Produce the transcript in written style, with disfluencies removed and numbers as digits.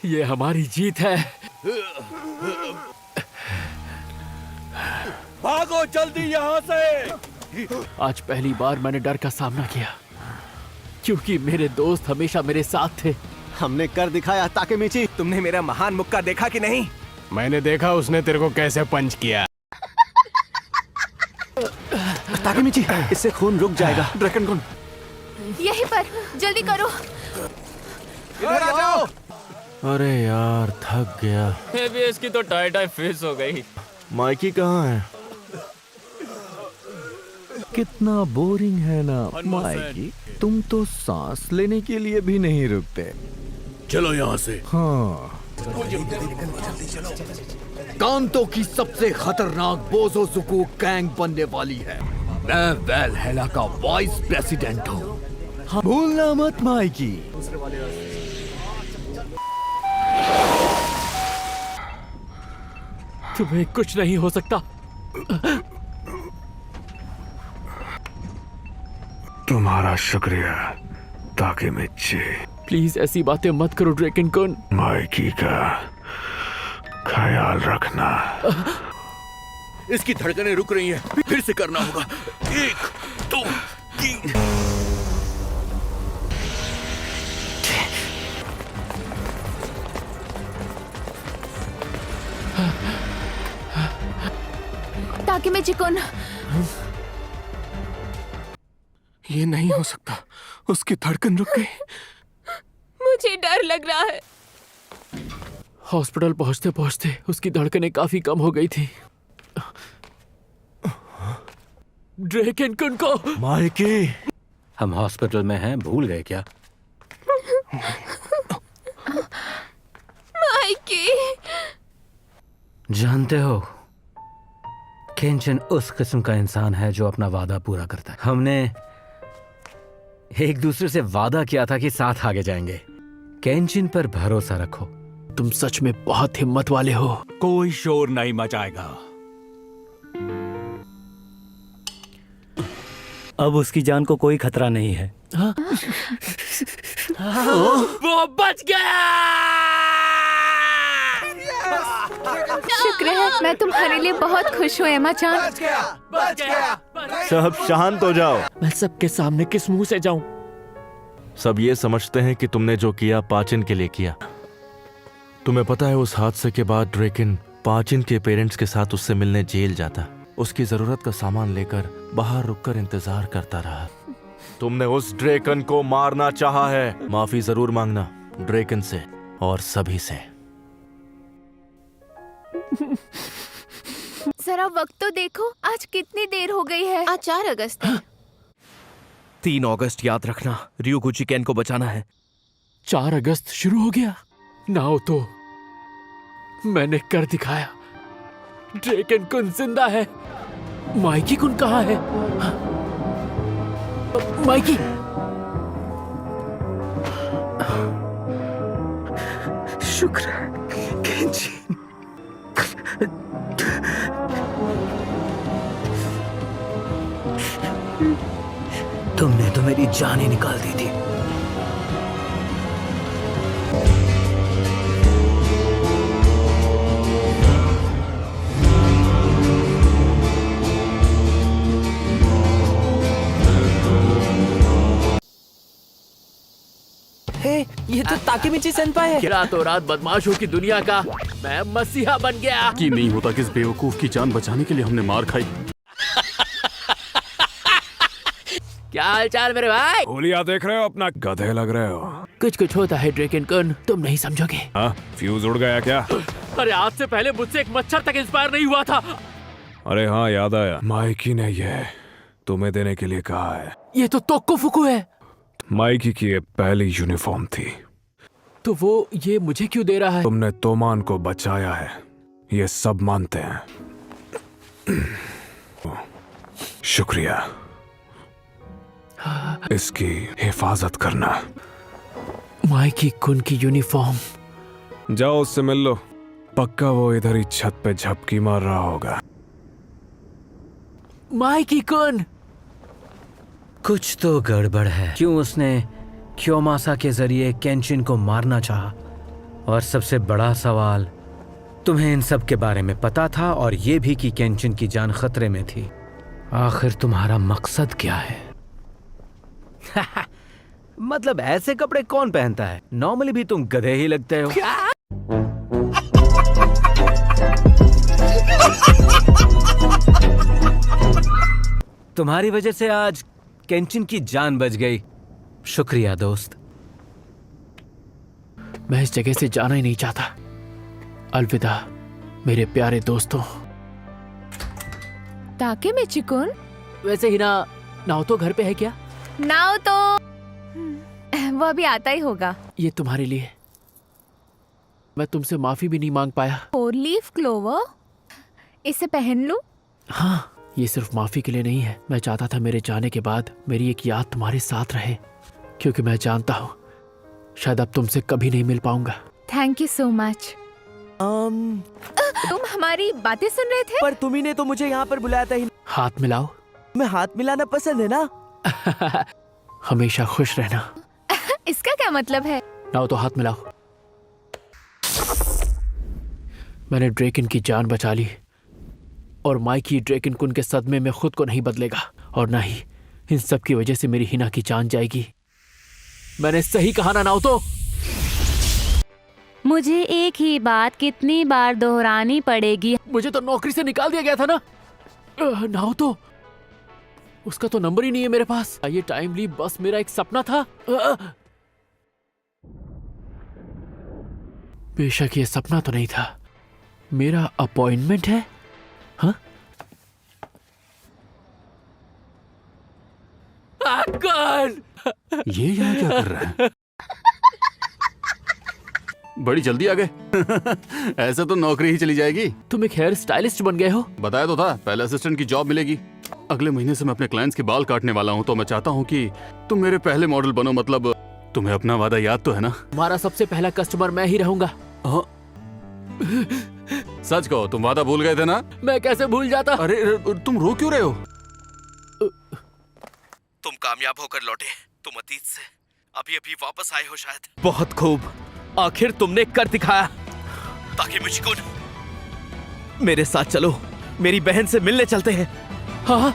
ये हमारी जीत है। भागो जल्दी यहाँ से। आज पहली बार मैंने डर का सामना किया, क्योंकि मेरे दोस्त हमेशा मेरे साथ थे। हमने कर दिखाया ताकेमिची। तुमने मेरा महान मुक्का देखा कि नहीं? मैंने देखा उसने तेरे को कैसे पंच किया। ताकेमिची, इससे खून रुक जाएगा। ड्रैगन कुन, यहीं पर, जल्दी करो। इधर आ जाओ। अरे यार, थक गया। एबीएस की तो टाई फिस हो गई। माइकी कहाँ है? कितना बोरिंग है ना माइकी, तुम तो सांस लेने के लिए भी नहीं रुकते। चलो यहाँ से। हाँ, कांतो की सबसे खतरनाक बोज़ोज़ुकू गैंग बनने वाली है। मैं वैलहेला का वाइस प्रेसिडेंट हूँ। भूलना मत माइकी। तुम्हें कुछ नहीं हो सकता। तुम्हारा शुक्रिया ताकेमिची। प्लीज ऐसी बातें मत करो ड्रैगन कुन। माइकी का ख्याल रखना। इसकी धड़कनें रुक रही हैं। फिर से करना होगा। 1 2 3। ताकेमिची कुन, ये नहीं हो सकता। उसकी धड़कन रुक गई। मुझे डर लग रहा है। हॉस्पिटल पहुंचते पहुंचते उसकी धड़कनें काफी कम हो गई थी। ड्रैगन कुन को। माइकी, हम हॉस्पिटल में हैं, भूल गए क्या? माइकी, जानते हो, केंचिन उस किस्म का इंसान है जो अपना वादा पूरा करता है। हमने एक दूसरे से वादा किया था कि साथ आगे जाएंगे। केंचिन पर भरोसा रखो। तुम सच में बहुत हिम्मत वाले हो। कोई शोर नहीं मचाएगा। अब उसकी जान को कोई खतरा नहीं है। वो बच गया। शुक्र है, मैं तुम्हारे लिए बहुत खुश हूँ एमा-चान। सब शांत हो जाओ। मैं सबके सामने किस मुंह से जाऊं? सब ये समझते हैं कि तुमने जो किया पाचिन के लिए किया। तुम्हें पता है, उस हादसे के बाद ड्रैगन पाचिन के पेरेंट्स के साथ उससे मिलने जेल जाता। उसकी जरूरत का सामान लेकर बाहर रुककर इंतजार करता रहा। तुमने उस ड्रैगन को मारना चाहा है। माफी जरूर मांगना ड्रैगन से और सभी से। जरा वक्त तो देखो, आज कितनी देर हो गई है। आज 4 अगस्त है। 3 अगस्त याद रखना, ryuguchi ken को बचाना है। 4 अगस्त शुरू हो गया। नाओ तो मैंने कर दिखाया। ड्रैगन कुन जिंदा है। माइकी कुन कहाँ है? माइकी, शुक्र है केंचिन। तुमने तो मेरी जान ही निकाल दी थी। ये तो ताकेमिची सेनपाई है। क्या तो रात बदमाशों की दुनिया का मैं मसीहा बन गया। कि नहीं होता, किस बेवकूफ की जान बचाने के लिए हमने मार खाई। क्या हाल चाल मेरे भाई? होलिया देख रहे हो? अपना गधे लग रहे हो। कुछ कुछ होता है ड्रैगन कुन, तुम नहीं समझोगे। हाँ, फ्यूज उड़ गया क्या? अरे आज से पहले मुझसे एक मच्छर तक इंस्पायर नहीं हुआ था। अरे हाँ, याद आया। माइकी ने ये तुम्हें देने के लिए कहा है। ये तो तोक्को फुकू है। माइकी की ये पहली यूनिफॉर्म थी। तो वो ये मुझे क्यों दे रहा है? तुमने तोमान को बचाया है, ये सब मानते हैं। शुक्रिया। इसकी हिफाजत करना। माइकी कुन की यूनिफॉर्म। जाओ उससे मिल लो। पक्का वो इधर ही छत पे झपकी मार रहा होगा। माइकी कुन, कुछ तो गड़बड़ है। क्यों उसने क्योमासा के जरिए केंचिन को मारना चाहा। और सबसे बड़ा सवाल, तुम्हें इन सब के बारे में पता था और ये भी कि केंचिन की जान खतरे में थी। आखिर तुम्हारा मकसद क्या है? मतलब ऐसे कपड़े कौन पहनता है? नॉर्मली भी तुम गधे ही लगते हो। तुम्हारी वजह से आज केंचिन की जान बच गई। शुक्रिया दोस्त। मैं इस जगह से जाना ही नहीं चाहता। अलविदा मेरे प्यारे दोस्तों। ताकेमिची-कुन? वैसे ही ना, नाओतो घर पे है क्या? नाओतो वो अभी आता ही होगा। ये तुम्हारे लिए। मैं तुमसे माफी भी नहीं मांग पाया। 4 लीफ क्लोवर, इसे पहन लूं? हाँ, ये सिर्फ माफी के लिए नहीं है। मैं चाहता था मेरे जाने के बाद मेरी एक याद तुम्हारे साथ रहे, क्योंकि मैं जानता हूँ शायद अब तुमसे कभी नहीं मिल पाऊंगा। Thank you so much. तुम हमारी बातें सुन रहे थे? पर तुम्ही ने तो मुझे यहाँ पर बुलाया था ही। हाथ मिलाओ। मैं हाथ मिलाना पसंद है ना। हमेशा खुश रहना। इसका क्या मतलब है? नाओ तो हाथ मिलाओ। मैंने ड्रेकन की जान बचा ली और माइकी ड्रेकन कुन के सदमे में खुद को नहीं बदलेगा, और ना ही इन सब की वजह से मेरी हिना की जान जाएगी। मैंने सही कहा ना नाओतो? मुझे एक ही बात कितनी बार दोहरानी पड़ेगी? मुझे तो नौकरी से निकाल दिया गया था ना। नाओतो, उसका तो नंबर ही नहीं है मेरे पास। ये टाइम लीव बस मेरा एक सपना था। बेशक ये सपना तो नहीं था, मेरा अपॉइंटमेंट है। हाँ? कौन? ये यहाँ क्या कर रहा है? बड़ी जल्दी आ गए। ऐसे तो नौकरी ही चली जाएगी। तुम एक हेयर स्टाइलिस्ट बन गए हो। बताया तो था, पहले असिस्टेंट की जॉब मिलेगी। अगले महीने से मैं अपने क्लाइंट्स के बाल काटने वाला हूँ, तो मैं चाहता हूँ कि तुम मेरे पहले मॉडल बनो। मतलब तुम्हें अपना वादा याद तो है ना? तुम्हारा सबसे पहला कस्टमर मैं ही रहूंगा। हाँ। सच कहो, तुम वादा भूल गए थे ना? मैं कैसे भूल जाता? अरे तुम रो क्यों रहे हो? तुम कामयाब होकर लौटे। तुम अतीत से अभी अभी वापस आए हो शायद। बहुत खूब, आखिर तुमने कर दिखाया। ताकेमिची-कुन, मेरे साथ चलो, मेरी बहन से मिलने चलते हैं। हाँ